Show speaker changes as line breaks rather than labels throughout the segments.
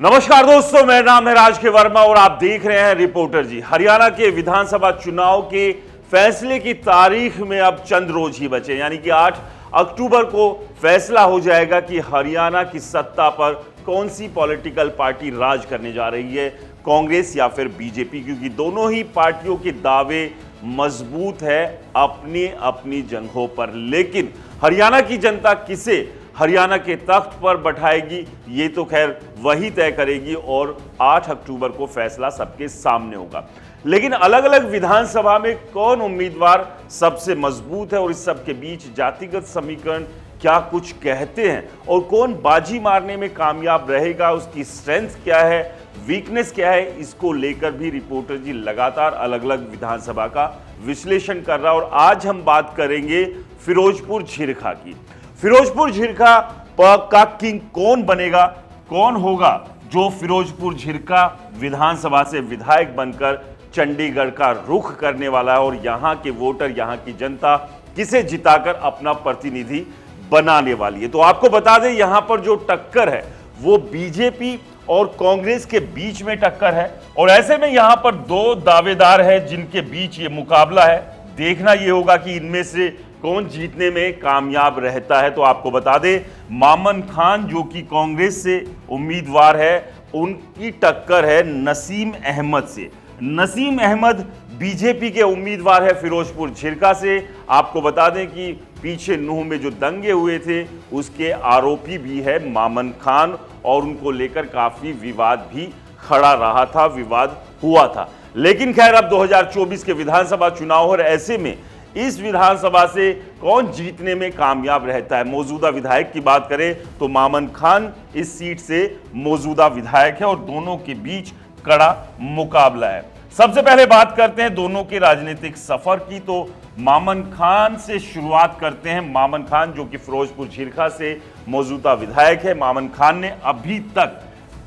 नमस्कार दोस्तों, मेरा नाम है राज के वर्मा और आप देख रहे हैं रिपोर्टर जी। हरियाणा के विधानसभा चुनाव के फैसले की तारीख में अब चंद रोज ही बचे, यानी कि 8 अक्टूबर को फैसला हो जाएगा कि हरियाणा की सत्ता पर कौन सी पॉलिटिकल पार्टी राज करने जा रही है, कांग्रेस या फिर बीजेपी, क्योंकि दोनों ही पार्टियों के दावे मजबूत है अपनी अपनी जगहों पर। लेकिन हरियाणा की जनता किसे हरियाणा के तख्त पर बैठाएगी, ये तो खैर वही तय करेगी और 8 अक्टूबर को फैसला सबके सामने होगा। लेकिन अलग अलग विधानसभा में कौन उम्मीदवार सबसे मजबूत है और इस सब के बीच जातिगत समीकरण क्या कुछ कहते हैं और कौन बाजी मारने में कामयाब रहेगा, उसकी स्ट्रेंथ क्या है, वीकनेस क्या है, इसको लेकर भी रिपोर्टर जी लगातार अलग अलग विधानसभा का विश्लेषण कर रहा है। और आज हम बात करेंगे फिरोजपुर झिरखा की। फिरोजपुर झिरखा का किंग कौन बनेगा, कौन होगा जो फिरोजपुर झिरखा विधानसभा से विधायक बनकर चंडीगढ़ का रुख करने वाला है और यहां के वोटर, यहां की जनता किसे जिताकर अपना प्रतिनिधि बनाने वाली है। तो आपको बता दें, यहां पर जो टक्कर है वो बीजेपी और कांग्रेस के बीच में टक्कर है और ऐसे में यहां पर दो दावेदार हैं जिनके बीच ये मुकाबला है। देखना ये होगा कि इनमें से कौन जीतने में कामयाब रहता है। तो आपको बता दें, मामन खान जो कि कांग्रेस से उम्मीदवार है, उनकी टक्कर है नसीम अहमद से। नसीम अहमद बीजेपी के उम्मीदवार है फिरोजपुर झिरखा से। आपको बता दें कि पीछे नूह में जो दंगे हुए थे उसके आरोपी भी है मामन खान और उनको लेकर काफी विवाद भी खड़ा रहा था, विवाद हुआ था। लेकिन खैर अब 2024 के विधानसभा चुनाव और ऐसे में इस विधानसभा से कौन जीतने में कामयाब रहता है। मौजूदा विधायक की बात करें तो मामन खान इस सीट से मौजूदा विधायक है और दोनों के बीच कड़ा मुकाबला है। सबसे पहले बात करते हैं दोनों के राजनीतिक सफर की। तो मामन खान से शुरुआत करते हैं। मामन खान जो कि फिरोजपुर झिरखा से मौजूदा विधायक है। मामन खान ने अभी तक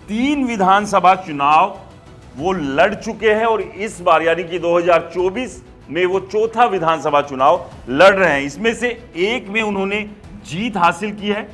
3 विधानसभा चुनाव वो लड़ चुके हैं और इस बार यानी कि 2024 में वो चौथा विधानसभा चुनाव लड़ रहे हैं। इसमें से एक में उन्होंने जीत हासिल की है,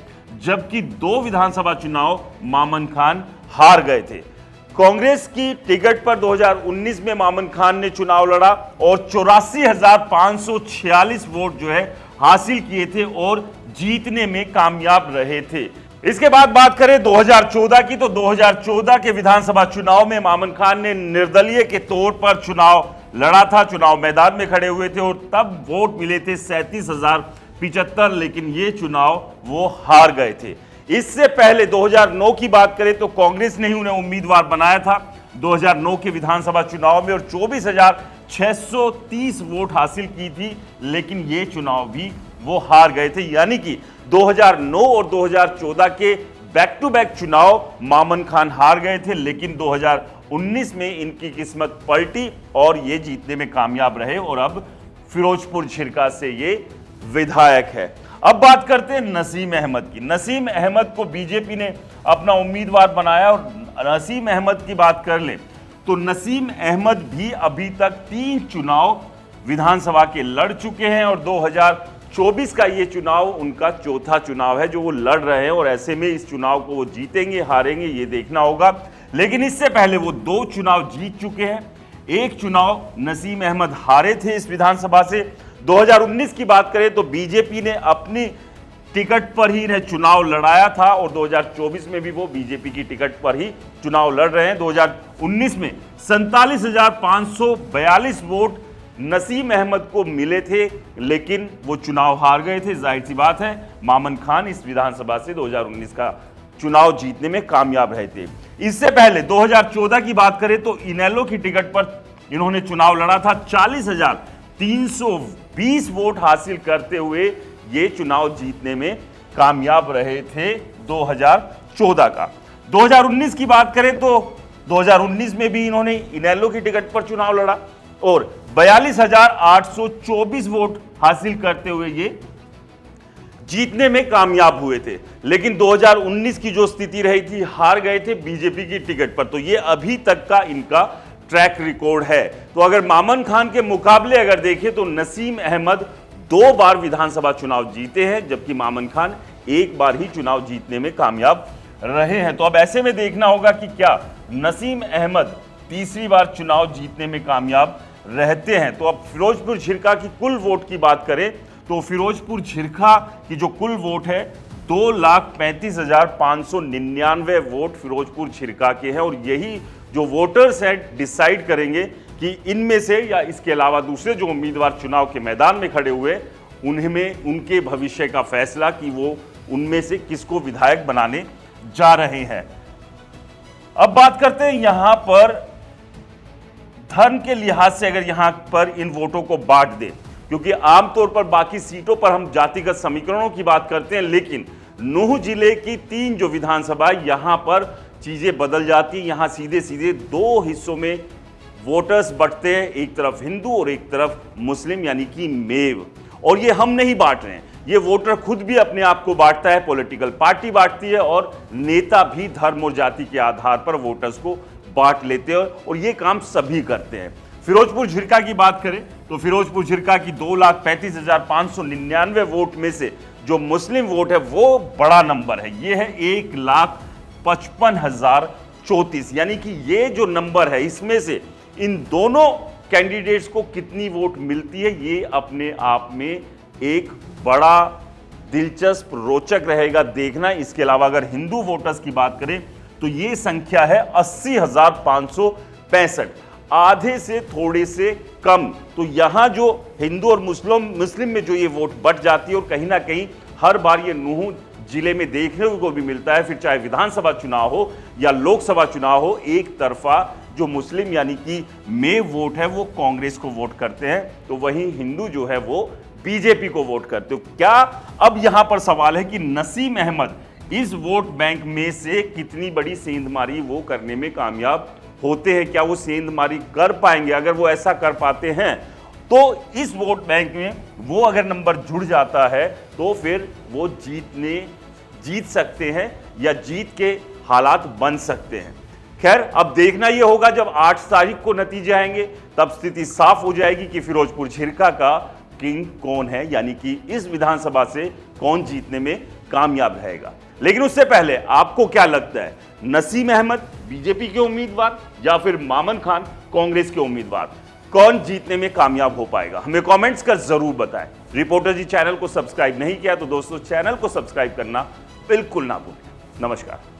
जबकि 2 विधानसभा चुनाव मामन खान हार गए थे। कांग्रेस की टिकट पर 2019 में मामन खान ने चुनाव लड़ा और 84,546 वोट जो है हासिल किए थे और जीतने में कामयाब रहे थे। इसके बाद बात करें 2014 की, तो 2014 के विधानसभा चुनाव में मामन खान ने निर्दलीय के तौर पर चुनाव लड़ा था, चुनाव मैदान में खड़े हुए थे और तब वोट मिले थे 37,075, लेकिन ये चुनाव वो हार गए थे। इससे पहले 2009 की बात करें तो कांग्रेस ने ही उन्हें उम्मीदवार बनाया था 2009 के विधानसभा चुनाव में और 24,630 वोट हासिल की थी, लेकिन ये चुनाव भी वो हार गए थे। यानी कि 2009 और 2014 के बैक टू बैक चुनाव मामन खान हार गए थे, लेकिन 2019 में इनकी किस्मत पलटी और ये जीतने में कामयाब रहे और अब फिरोजपुर झिरखा से ये विधायक है। अब बात करते हैं नसीम अहमद की। नसीम अहमद को बीजेपी ने अपना उम्मीदवार बनाया और नसीम अहमद की बात कर ले तो नसीम अहमद भी अभी तक 3 चुनाव विधानसभा के लड़ चुके हैं और 2024 का ये चुनाव उनका चौथा चुनाव है जो वो लड़ रहे हैं और ऐसे में इस चुनाव को वो जीतेंगे हारेंगे ये देखना होगा। लेकिन इससे पहले वो 2 चुनाव जीत चुके हैं। एक चुनाव नसीम अहमद हारे थे इस विधानसभा से। 2019 की बात करें तो बीजेपी ने अपनी टिकट पर ही इन्हें चुनाव लड़ाया था और 2024 में भी वो बीजेपी की टिकट पर ही चुनाव लड़ रहे हैं। 2019 में 47,542 वोट नसीम अहमद को मिले थे, लेकिन वो चुनाव हार गए थे। जाहिर सी बात है, मामन खान इस विधानसभा से 2019 का चुनाव जीतने में कामयाब रहे थे। इससे पहले 2014 की बात करें तो इनेलो की टिकट पर इन्होंने चुनाव लड़ा था। 40,320 वोट हासिल करते हुए ये चुनाव जीतने में कामयाब रहे थे 2014 का। 2019 की बात करें तो 2019 में भी इन्होंने इनेलो की टिकट पर चुनाव लड़ा और 42,824 वोट हासिल करते हुए ये जीतने में कामयाब हुए थे। लेकिन 2019 की जो स्थिति रही थी, हार गए थे बीजेपी की टिकट पर। तो ये अभी तक का इनका ट्रैक रिकॉर्ड है। तो अगर मामन खान के मुकाबले अगर देखें तो नसीम अहमद 2 बार विधानसभा चुनाव जीते हैं, जबकि मामन खान 1 बार ही चुनाव जीतने में कामयाब रहे हैं। तो अब ऐसे में देखना होगा कि क्या नसीम अहमद तीसरी बार चुनाव जीतने में कामयाब रहते हैं। तो अब फिरोजपुर झिरका की कुल वोट की बात करें तो फिरोजपुर झिरका की जो कुल वोट है 2,35,599 वोट फिरोजपुर झिरका के हैं, और यही जो वोटर्स हैं डिसाइड करेंगे कि इनमें से या इसके अलावा दूसरे जो उम्मीदवार चुनाव के मैदान में खड़े हुए उनमें उनके भविष्य का फैसला कि वो उनमें से किसको विधायक बनाने जा रहे हैं। अब बात करते हैं यहां पर धर्म के लिहाज से, अगर यहां पर इन वोटों को बांट दें, क्योंकि आमतौर पर बाकी सीटों पर हम जातिगत समीकरणों की बात करते हैं, लेकिन नूह जिले की 3 जो विधानसभा यहां पर चीजें बदल जाती हैं। यहां सीधे सीधे 2 हिस्सों में वोटर्स बंटते हैं, एक तरफ हिंदू और एक तरफ मुस्लिम, यानी कि मेव। और ये हम नहीं बांट रहे हैं, ये वोटर खुद भी अपने आप को बांटता है, पॉलिटिकल पार्टी बांटती है और नेता भी धर्म और जाति के आधार पर वोटर्स को बांट लेते हैं, और ये काम सभी करते हैं। फिरोजपुर झिरका की बात करें तो फिरोजपुर झिरका की 2,35,599 वोट में से जो मुस्लिम वोट है वो बड़ा नंबर है, ये है 1,55,034, यानी कि ये जो नंबर है इसमें से इन दोनों कैंडिडेट्स को कितनी वोट मिलती है ये अपने आप में एक बड़ा दिलचस्प रोचक रहेगा देखना। इसके अलावा अगर हिंदू वोटर्स की बात करें तो ये संख्या है 80,565, आधे से थोड़े से कम। तो यहां जो हिंदू और मुस्लिम में जो ये वोट बट जाती है, और कहीं ना कहीं हर बार ये नूह जिले में देखने को भी मिलता है, फिर चाहे विधानसभा चुनाव हो या लोकसभा चुनाव हो, एक तरफा जो मुस्लिम यानी कि में वोट है वो कांग्रेस को वोट करते हैं, तो वहीं हिंदू जो है वो बीजेपी को वोट करते हो। क्या अब यहां पर सवाल है कि नसीम अहमद इस वोट बैंक में से कितनी बड़ी सेंधमारी वो करने में कामयाब होते हैं, क्या वो सेंधमारी कर पाएंगे? अगर वो ऐसा कर पाते हैं तो इस वोट बैंक में वो अगर नंबर जुड़ जाता है तो फिर वो जीत सकते हैं या जीत के हालात बन सकते हैं। खैर अब देखना यह होगा जब 8 तारीख को नतीजे आएंगे, तब स्थिति साफ हो जाएगी कि फिरोजपुर झिरका का किंग कौन है, यानी कि इस विधानसभा से कौन जीतने में कामयाब रहेगा। लेकिन उससे पहले आपको क्या लगता है, नसीम अहमद बीजेपी के उम्मीदवार या फिर मामन खान कांग्रेस के उम्मीदवार, कौन जीतने में कामयाब हो पाएगा? हमें कमेंट्स कर जरूर बताएं। रिपोर्टर जी चैनल को सब्सक्राइब नहीं किया तो दोस्तों चैनल को सब्सक्राइब करना बिल्कुल ना भूलें। नमस्कार।